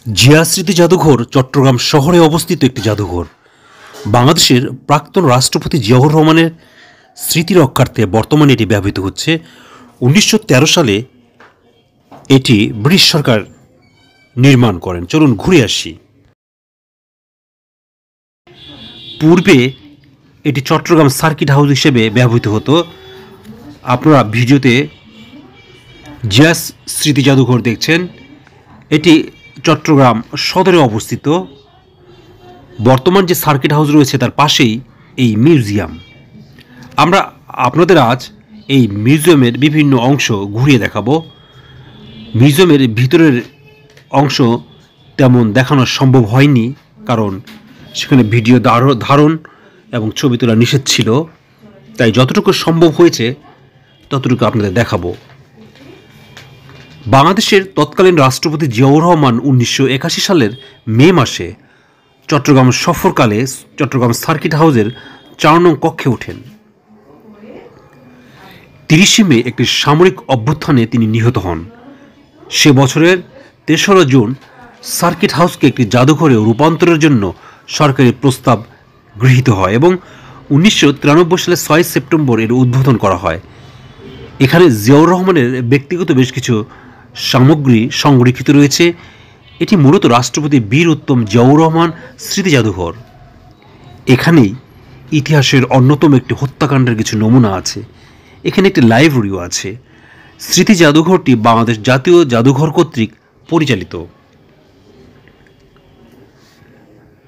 জিয়া স্মৃতি জাদুঘর চট্টগ্রাম শহরে অবস্থিত একটি জাদুঘর। বাংলাদেশের প্রাক্তন রাষ্ট্রপতি জিয়াউর রহমানের স্মৃতি রক্ষার্থে বর্তমানে এটি ব্যবহৃত হচ্ছে। 1913 সালে এটি ব্রিটিশ সরকার নির্মাণ করেন। চলুন ঘুরে আসি। পূর্বে এটি চট্টগ্রাম সার্কিট হাউস হিসেবে ব্যবহৃত হতো। আপনারা ভিডিওতে জিয়া স্মৃতি জাদুঘর দেখছেন। এটি চট্টগ্রাম সদরে অবস্থিত। বর্তমান যে সার্কিট হাউস রয়েছে তার পাশেই এই মিউজিয়াম। আমরা আপনাদের আজ এই মিউজিয়ামের বিভিন্ন অংশ ঘুরিয়ে দেখাবো। মিউজিয়ামের ভিতরের অংশ তেমন দেখানো সম্ভব হয়নি, কারণ সেখানে ভিডিও ধারণ এবং ছবি তোলা নিষেধ ছিল। তাই যতটুকু সম্ভব হয়েছে ততটুকু আপনাদের দেখাবো। বাংলাদেশের তৎকালীন রাষ্ট্রপতি জিয়াউর রহমান 1981 সালের মে মাসে চট্টগ্রাম সফরকালে চট্টগ্রাম সার্কিট হাউসের 4 নং কক্ষে ওঠেন। 30 মে একটি সামরিক অভ্যুত্থানে তিনি নিহত হন। সে বছরের 3রা জুন সার্কিট হাউসকে একটি জাদুঘরে রূপান্তরের জন্য সরকারি প্রস্তাব গৃহীত হয় এবং 1993 সালের 6 সেপ্টেম্বর এর উদ্বোধন করা হয়। এখানে জিয়াউর রহমানের ব্যক্তিগত বেশ কিছু সামগ্রী সংরক্ষিত রয়েছে। এটি মূলত রাষ্ট্রপতি বীর উত্তম জিয়াউর রহমান স্মৃতি জাদুঘর। এখানেই ইতিহাসের অন্যতম একটি হত্যাকাণ্ডের কিছু নমুনা আছে। এখানে একটি লাইব্রেরিও আছে। স্মৃতি জাদুঘরটি বাংলাদেশ জাতীয় জাদুঘর কর্তৃক পরিচালিত।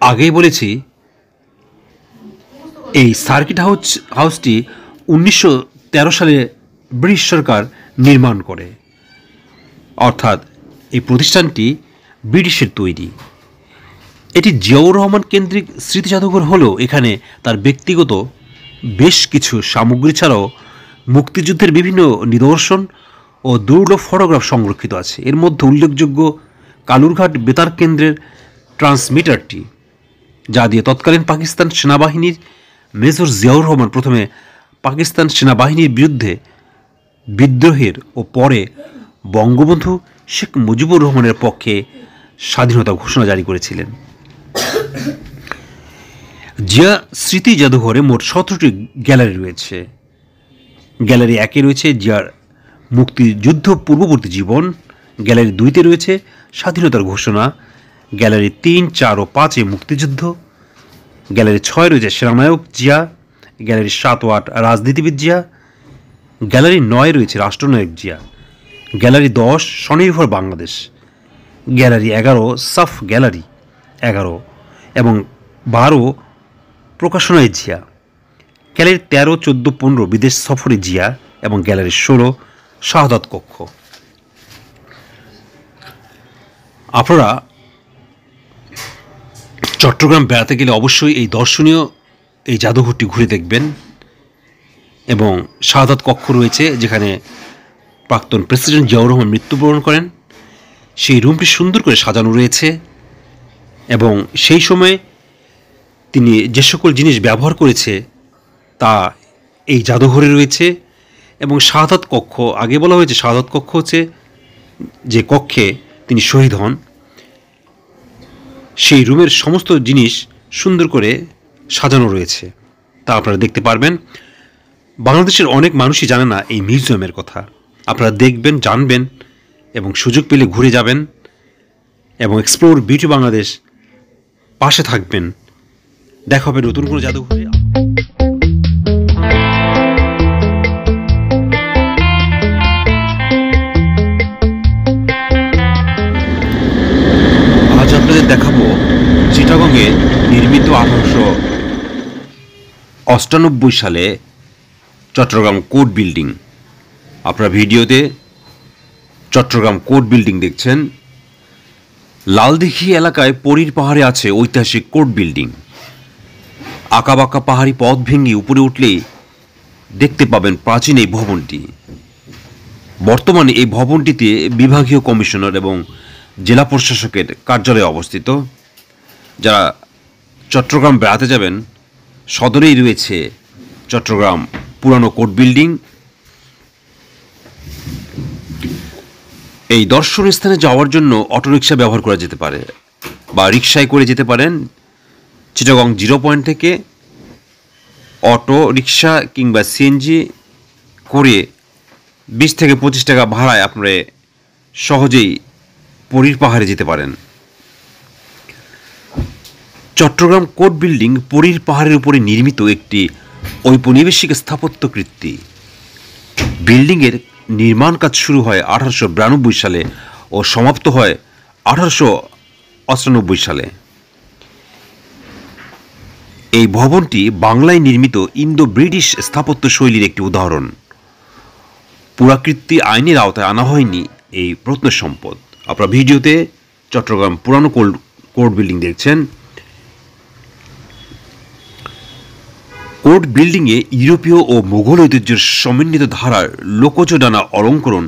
আগেই বলেছি এই সার্কিট হাউসটি 1913 সালে ব্রিটিশ সরকার নির্মাণ করে, অর্থাৎ এই প্রতিষ্ঠানটি ব্রিটিশের তৈরি। এটি জিয়াউর রহমান কেন্দ্রিক স্মৃতি জাদুঘর হলেও এখানে তার ব্যক্তিগত বেশ কিছু সামগ্রী ছাড়াও মুক্তিযুদ্ধের বিভিন্ন নিদর্শন ও দুর্লভ ফটোগ্রাফ সংরক্ষিত আছে। এর মধ্যে উল্লেখযোগ্য কালুরঘাট বেতার কেন্দ্রের ট্রান্সমিটারটি, যা দিয়ে তৎকালীন পাকিস্তান সেনাবাহিনীর মেজর জিয়াউর রহমান প্রথমে পাকিস্তান সেনাবাহিনীর বিরুদ্ধে বিদ্রোহের ও পরে বঙ্গবন্ধু শেখ মুজিবুর রহমানের পক্ষে স্বাধীনতা ঘোষণা জারি করেছিলেন। জিয়া স্মৃতি জাদুঘরে মোট 17টি গ্যালারি রয়েছে। গ্যালারি 1-এ রয়েছে জিয়ার মুক্তিযুদ্ধ পূর্ববর্তী জীবন, গ্যালারি 2-তে রয়েছে স্বাধীনতার ঘোষণা, গ্যালারি 3, 4 ও 5-এ মুক্তিযুদ্ধ, গ্যালারি 6 রয়েছে সেনানায়ক জিয়া, গ্যালারি 7 ও 8 রাজনীতিবিদ জিয়া, গ্যালারি 9 রয়েছে রাষ্ট্রনায়ক জিয়া, গ্যালারি 10 স্বনির্ভর বাংলাদেশ, গ্যালারি 11 সাফ গ্যালারি 11 এবং 12 প্রকাশনায় জিয়া, গ্যালারি 13, 14, 15 বিদেশ সফরে জিয়া এবং গ্যালারি 16 শাহাদাত কক্ষ। আপনারা চট্টগ্রাম বেড়াতে গেলে অবশ্যই এই দর্শনীয় এই জাদুঘরটি ঘুরে দেখবেন। এবং শাহাদাত কক্ষ রয়েছে, যেখানে প্রাক্তন প্রেসিডেন্ট জিয়াউর রহমান মৃত্যুবরণ করেন। সেই রুমটি সুন্দর করে সাজানো রয়েছে এবং সেই সময়ে তিনি যে সকল জিনিস ব্যবহার করেছে তা এই জাদুঘরে রয়েছে। এবং শাহাদাত কক্ষ, আগে বলা হয়েছে শাহাদাত কক্ষ হচ্ছে যে কক্ষে তিনি শহীদ হন, সেই রুমের সমস্ত জিনিস সুন্দর করে সাজানো রয়েছে, তা আপনারা দেখতে পারবেন। বাংলাদেশের অনেক মানুষই জানে না এই মিউজিয়ামের কথা। আপনারা দেখবেন, জানবেন এবং সুযোগ পেলে ঘুরে যাবেন এবং এক্সপ্লোর বিউটি বাংলাদেশ পাশে থাকবেন। দেখা হবে নতুন কোনো জাদুঘরে। আজ আপনাদের দেখাবো চিটাগংয়ে নির্মিত 1898 সালে চট্টগ্রাম কোর্ট বিল্ডিং। আপনারা ভিডিওতে চট্টগ্রাম কোর্ট বিল্ডিং দেখছেন। লালদিঘি এলাকায় পরীর পাহাড়ে আছে ঐতিহাসিক কোর্ট বিল্ডিং। আঁকাবাঁকা পাহাড়ি পথ ভেঙে উপরে উঠলেই দেখতে পাবেন প্রাচীন এই ভবনটি। বর্তমানে এই ভবনটিতে বিভাগীয় কমিশনার এবং জেলা প্রশাসকের কার্যালয় অবস্থিত। যারা চট্টগ্রাম বেড়াতে যাবেন, সদরেই রয়েছে চট্টগ্রাম পুরানো কোর্ট বিল্ডিং। এই দর্শনীয় স্থানে যাওয়ার জন্য অটোরিকশা ব্যবহার করা যেতে পারে বা রিকশায় করে যেতে পারেন। চিটাগং 0 পয়েন্ট থেকে অটো রিকশা কিংবা সিএনজি করে 20 থেকে 25 টাকা ভাড়ায় আপনারা সহজেই পরীর পাহাড়ে যেতে পারেন। চট্টগ্রাম কোর্ট বিল্ডিং পরীর পাহাড়ের উপরে নির্মিত একটি ঔপনিবেশিক স্থাপত্য কীর্তি। বিল্ডিংয়ের নির্মাণ কাজ শুরু হয় 1892 সালে ও সমাপ্ত হয় 1898 সালে। এই ভবনটি বাংলায় নির্মিত ইন্দো ব্রিটিশ স্থাপত্য শৈলীর একটি উদাহরণ। পুরাকীর্তি আইনের আওতায় আনা হয়নি এই প্রত্নসম্পদ। আপনারা ভিডিওতে চট্টগ্রাম পুরানো কোর্ট বিল্ডিং দেখছেন। কোর্ট বিল্ডিংয়ে ইউরোপীয় ও মুঘল ঐতিহ্যের সমন্বিত ধারার লোকজ নানা অলঙ্করণ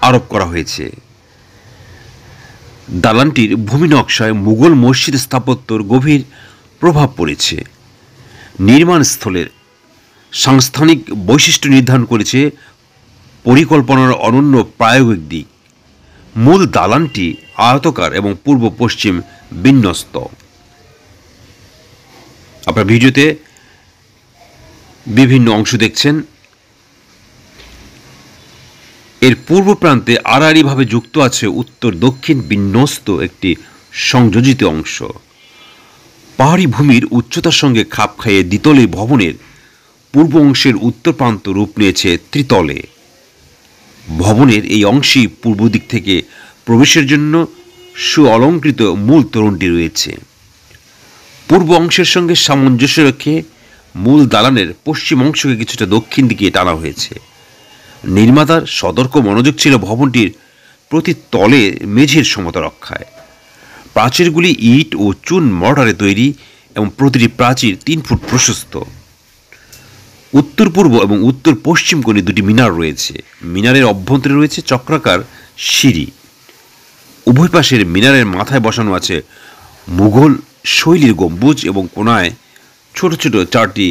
আরোপ করা হয়েছে। দালানটির ভূমি নকশায় মুঘল মসজিদ স্থাপত্যর গভীর প্রভাব পড়েছে। নির্মাণস্থলের সাংস্থানিক বৈশিষ্ট্য নির্ধারণ করেছে পরিকল্পনার অনন্য প্রায়োগিক দিক। মূল দালানটি আয়তাকার এবং পূর্ব পশ্চিম বিন্যস্ত। আপনার ভিডিওতে বিভিন্ন অংশ দেখছেন। এর পূর্ব প্রান্তে আড়াআড়িভাবে যুক্ত আছে উত্তর দক্ষিণ বিন্যস্ত একটি সংযোজিত অংশ। পাহাড়ি ভূমির উচ্চতার সঙ্গে খাপ খাইয়ে দ্বিতলে ভবনের পূর্ব অংশের উত্তর প্রান্ত রূপ নিয়েছে ত্রিতলে। ভবনের এই অংশে পূর্ব দিক থেকে প্রবেশের জন্য সুঅলঙ্কৃত মূল তোরণটি রয়েছে। পূর্ব অংশের সঙ্গে সামঞ্জস্য রেখে মূল দালানের পশ্চিম অংশকে কিছুটা দক্ষিণ দিকে টানা হয়েছে। নির্মাতার সতর্ক মনোযোগ ছিল ভবনটির প্রতি তলে মেঝের সমতা রক্ষায়। প্রাচীরগুলি ইট ও চুন মর্টারে তৈরি এবং প্রতিটি প্রাচীর 3 ফুট প্রশস্ত। উত্তর পূর্ব এবং উত্তর পশ্চিম কোণে 2টি মিনার রয়েছে। মিনারের অভ্যন্তরে রয়েছে চক্রাকার সিঁড়ি। উভয় পাশের মিনারের মাথায় বসানো আছে মুঘল শৈলীর গম্বুজ এবং কোণায় ছোট ছোট 4টি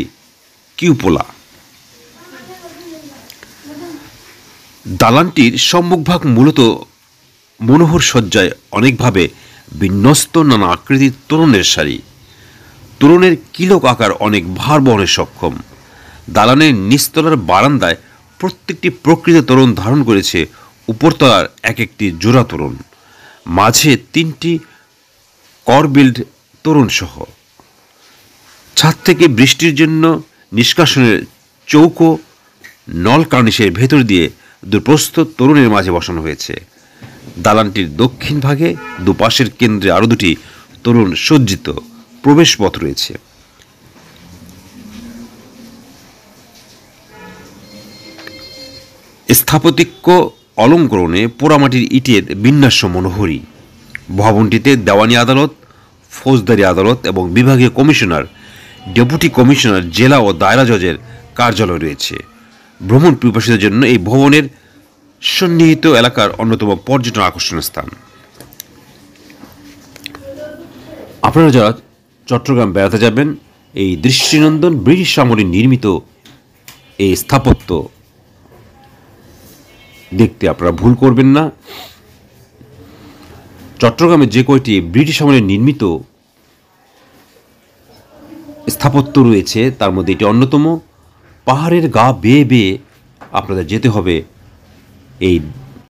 কিউপোলা। দালানটির সম্মুখভাগ মূলত মনোহর সজ্জায় অনেকভাবে বিন্যস্ত নানা আকৃতির তোরণের সারি। তোরণের কিলক আকার অনেক ভার বহনে সক্ষম। দালানের নিচতলার বারান্দায় প্রত্যেকটি প্রকৃত তোরণ ধারণ করেছে উপরতলার এক একটি জোড়া তোরণ, মাঝে 3টি করবিল্ড তোরণ সহ। ছাদ থেকে বৃষ্টির জন্য নিষ্কাশনের চৌকো নল কার্নিশের ভেতর দিয়ে দুপ্রস্থ তোরণের মাঝে বসানো হয়েছে। দালানটির দক্ষিণ ভাগে দুপাশের কেন্দ্রে আরও 2টি তোরণ সজ্জিত প্রবেশপথ রয়েছে। স্থাপত্যিক অলঙ্করণে পোড়ামাটির ইটের বিন্যাস মনোহরী। ভবনটিতে দেওয়ানি আদালত, ফৌজদারি আদালত এবং বিভাগীয় কমিশনার, ডেপুটি কমিশনার, জেলা ও দায়রা জজের কার্যালয় রয়েছে। ভ্রমণ পিপাসুদের জন্য এই ভবনের সন্নিহিত এলাকার অন্যতম পর্যটন আকর্ষণীয় স্থান। আপনারা যারা চট্টগ্রাম বেড়াতে যাবেন, এই দৃষ্টিনন্দন ব্রিটিশ আমলে নির্মিত এই স্থাপত্য দেখতে আপনারা ভুল করবেন না। চট্টগ্রামে যে কয়টি ব্রিটিশ আমলে নির্মিত স্থাপত্য রয়েছে তার মধ্যে এটি অন্যতম। পাহাড়ের গা বেয়ে বেয়ে আপনাদের যেতে হবে এই